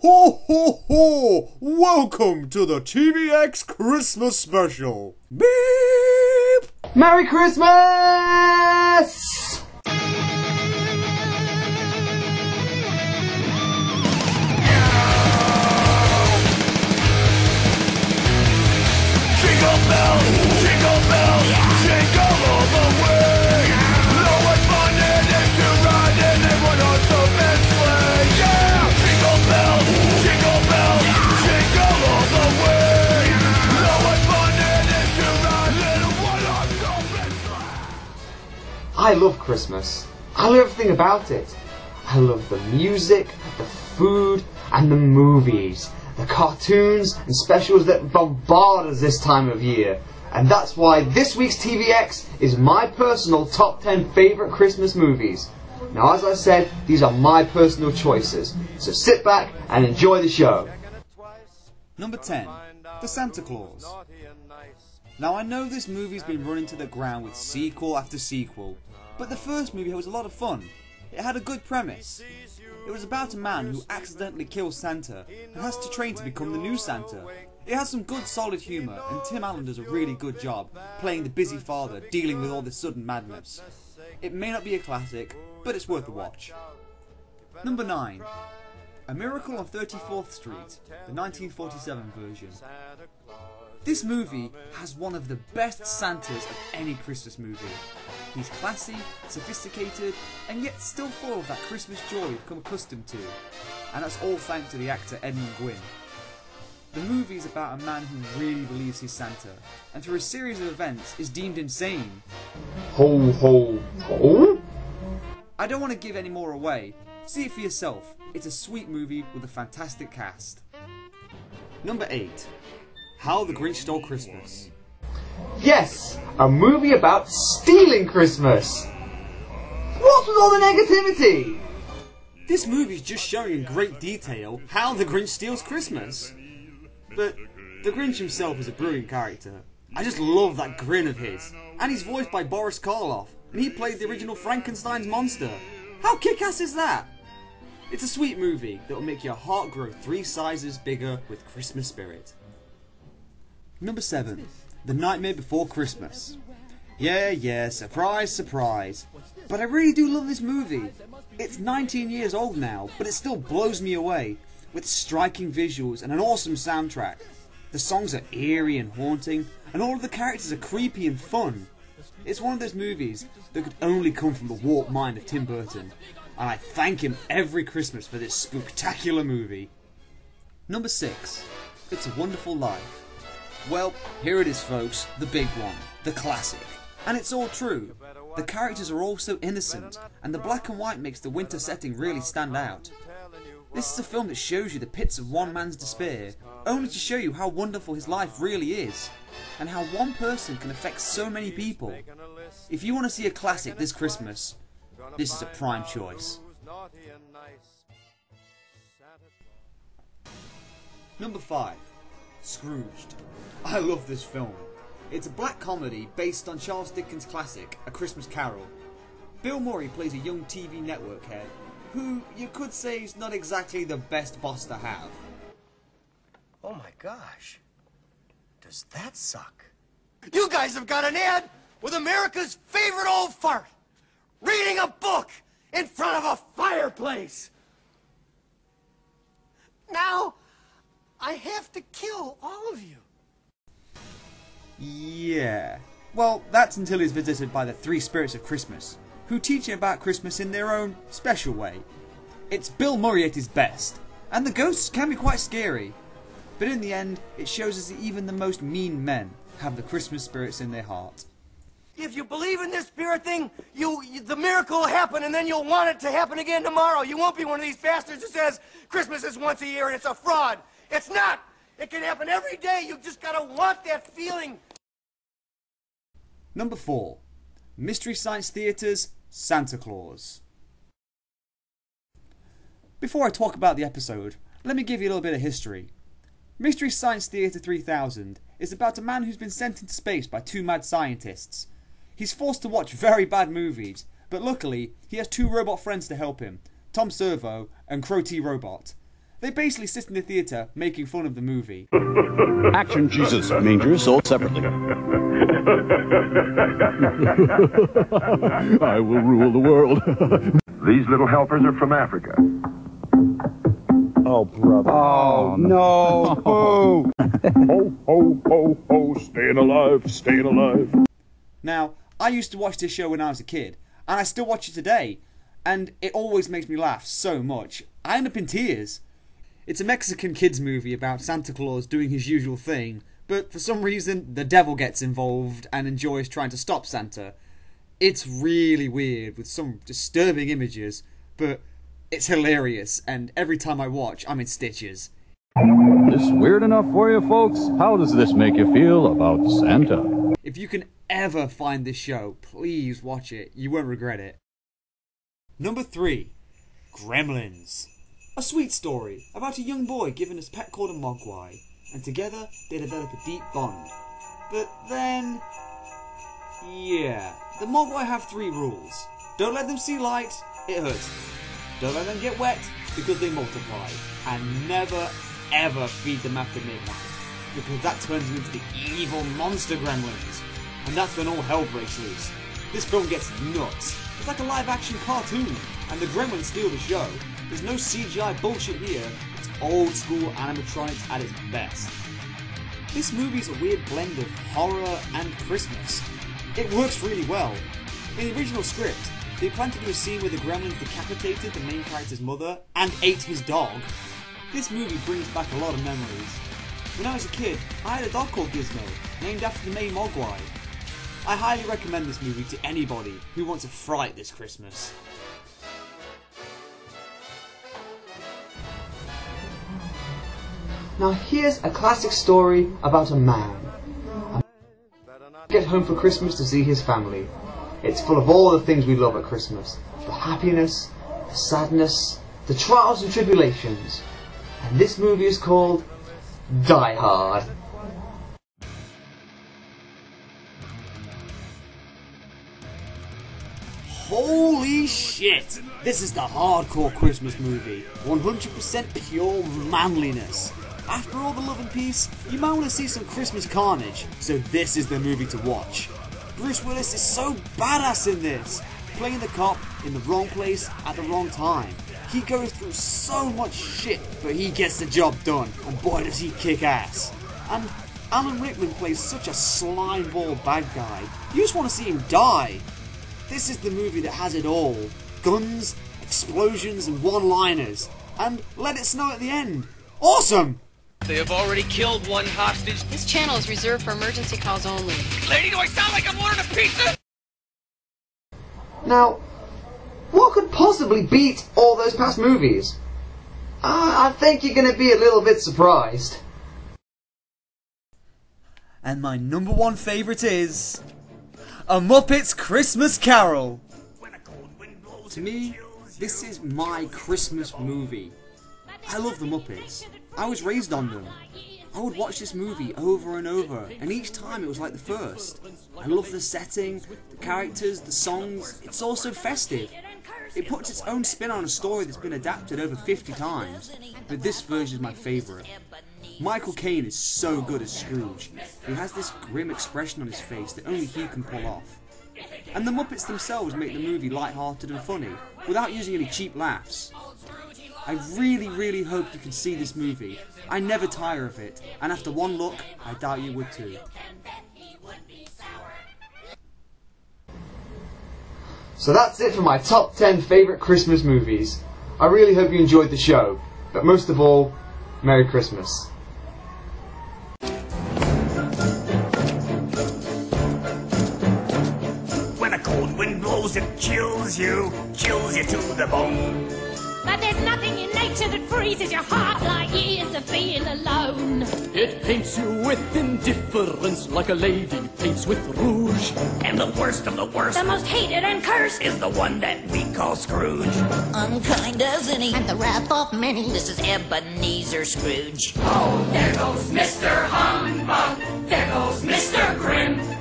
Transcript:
Ho ho ho! Welcome to the Tvx Christmas special. Beep! Merry Christmas! Jingle bells, jingle all the way. Oh, what fun it is to ride in a one-horse open sleigh. Yeah! Jingle bells, jingle all the way. Oh, what fun it is to ride in a one-horse open sleigh. I love Christmas. I love everything about it. I love the music, the food, and the movies. The cartoons and specials that bombard us this time of year. And that's why this week's TVX is my personal top 10 favourite Christmas movies. Now, as I said, these are my personal choices. So sit back and enjoy the show. Number 10. The Santa Claus. Now, I know this movie's been running to the ground with sequel after sequel, but the first movie was a lot of fun. It had a good premise. It was about a man who accidentally kills Santa and has to train to become the new Santa. It has some good solid humour, and Tim Allen does a really good job playing the busy father dealing with all this sudden madness. It may not be a classic, but it's worth a watch. Number 9. A Miracle on 34th Street, the 1947 version. This movie has one of the best Santas of any Christmas movie. He's classy, sophisticated, and yet still full of that Christmas joy we've come accustomed to. And that's all thanks to the actor Edmund Gwynn. The movie is about a man who really believes he's Santa, and through a series of events is deemed insane. Ho ho ho? I don't want to give any more away. See it for yourself. It's a sweet movie with a fantastic cast. Number 8. How the Grinch Stole Christmas. Yes, a movie about stealing Christmas. What's with all the negativity? This movie's just showing in great detail how the Grinch steals Christmas. But the Grinch himself is a brilliant character. I just love that grin of his. And he's voiced by Boris Karloff, and he played the original Frankenstein's monster. How kick-ass is that? It's a sweet movie that will make your heart grow 3 sizes bigger with Christmas spirit. Number 7. The Nightmare Before Christmas. Yeah, surprise, surprise. But I really do love this movie. It's 19 years old now, but it still blows me away, with striking visuals and an awesome soundtrack. The songs are eerie and haunting, and all of the characters are creepy and fun. It's one of those movies that could only come from the warped mind of Tim Burton, and I thank him every Christmas for this spectacular movie. Number 6. It's a Wonderful Life. Well, here it is folks, the big one, the classic. And it's all true. The characters are all so innocent, and the black and white makes the winter setting really stand out. This is a film that shows you the pits of one man's despair, only to show you how wonderful his life really is, and how one person can affect so many people. If you want to see a classic this Christmas, this is a prime choice. Number 5. Scrooged. I love this film. It's a black comedy based on Charles Dickens' classic, A Christmas Carol. Bill Murray plays a young TV network head, who you could say is not exactly the best boss to have. Oh my gosh. Does that suck? You guys have got an ad with America's favorite old fart reading a book in front of a fireplace. Now, I have to kill all of you. Yeah. Well, that's until he's visited by the 3 spirits of Christmas, who teach him about Christmas in their own special way. It's Bill Murray at his best, and the ghosts can be quite scary. But in the end, it shows us that even the most mean men have the Christmas spirits in their heart. If you believe in this spirit thing, the miracle will happen, and then you'll want it to happen again tomorrow. You won't be one of these bastards who says Christmas is once a year and it's a fraud. It's not. It can happen every day. You've just got to want that feeling. Number 4. Mystery Science Theatre's Santa Claus. Before I talk about the episode, let me give you a little bit of history. Mystery Science Theatre 3000 is about a man who's been sent into space by 2 mad scientists. He's forced to watch very bad movies, but luckily he has 2 robot friends to help him, Tom Servo and Crow T Robot. They basically sit in the theatre making fun of the movie. Action Jesus manger sold separately. I will rule the world. These little helpers are from Africa. Oh, brother. Oh, no. Oh. Ho, ho, ho, ho, staying alive, staying alive. Now, I used to watch this show when I was a kid, and I still watch it today, and it always makes me laugh so much. I end up in tears. It's a Mexican kids movie about Santa Claus doing his usual thing, but for some reason the devil gets involved and enjoys trying to stop Santa. It's really weird with some disturbing images, but it's hilarious, and every time I watch, I'm in stitches. This weird enough for you folks? How does this make you feel about Santa? If you can ever find this show, please watch it. You won't regret it. Number 3. Gremlins. A sweet story about a young boy given a pet called a mogwai, and together they develop a deep bond. But then... yeah, the mogwai have 3 rules. Don't let them see light, it hurts them. Don't let them get wet, because they multiply. And never ever feed them after midnight, because that turns them into the evil monster gremlins. And that's when all hell breaks loose. This film gets nuts. It's like a live action cartoon, and the gremlins steal the show. There's no CGI bullshit here, it's old school animatronics at its best. This movie's a weird blend of horror and Christmas. It works really well. In the original script, they planned to do a scene where the gremlins decapitated the main character's mother and ate his dog. This movie brings back a lot of memories. When I was a kid, I had a dog called Gizmo, named after the main mogwai. I highly recommend this movie to anybody who wants a fright this Christmas. Now here's a classic story about a man. Get home for Christmas to see his family. It's full of all the things we love at Christmas. The happiness, the sadness, the trials and tribulations. And this movie is called Die Hard. Holy shit! This is the hardcore Christmas movie. 100% pure manliness. After all the love and peace, you might want to see some Christmas carnage, so this is the movie to watch. Bruce Willis is so badass in this, playing the cop in the wrong place at the wrong time. He goes through so much shit, but he gets the job done, and boy does he kick ass. And Alan Rickman plays such a slimeball bad guy, you just want to see him die. This is the movie that has it all. Guns, explosions and one-liners. And let it snow at the end. Awesome! They have already killed one hostage. This channel is reserved for emergency calls only. Lady, do I sound like I'm ordering a pizza? Now, what could possibly beat all those past movies? I think you're going to be a little bit surprised. And my number 1 favourite is... A Muppets Christmas Carol! To me, this is my Christmas movie. I love the Muppets. I was raised on them. I would watch this movie over and over, and each time it was like the first. I love the setting, the characters, the songs. It's all so festive. It puts its own spin on a story that's been adapted over 50 times, but this version is my favourite. Michael Caine is so good as Scrooge. He has this grim expression on his face that only he can pull off. And the Muppets themselves make the movie light-hearted and funny, without using any cheap laughs. I really hope you can see this movie. I never tire of it, and after one look, I doubt you would too. So that's it for my top 10 favourite Christmas movies. I really hope you enjoyed the show, but most of all, Merry Christmas. When a cold wind blows, it chills you to the bone. But there's nothing in nature that freezes your heart like years of being alone. It paints you with indifference like a lady paints with rouge. And the worst of the worst, The most hated and cursed is the one that we call Scrooge. Unkind as any, and the wrath of many. this is Ebenezer Scrooge. Oh, there goes Mr. Humbug, there goes Mr. Grim.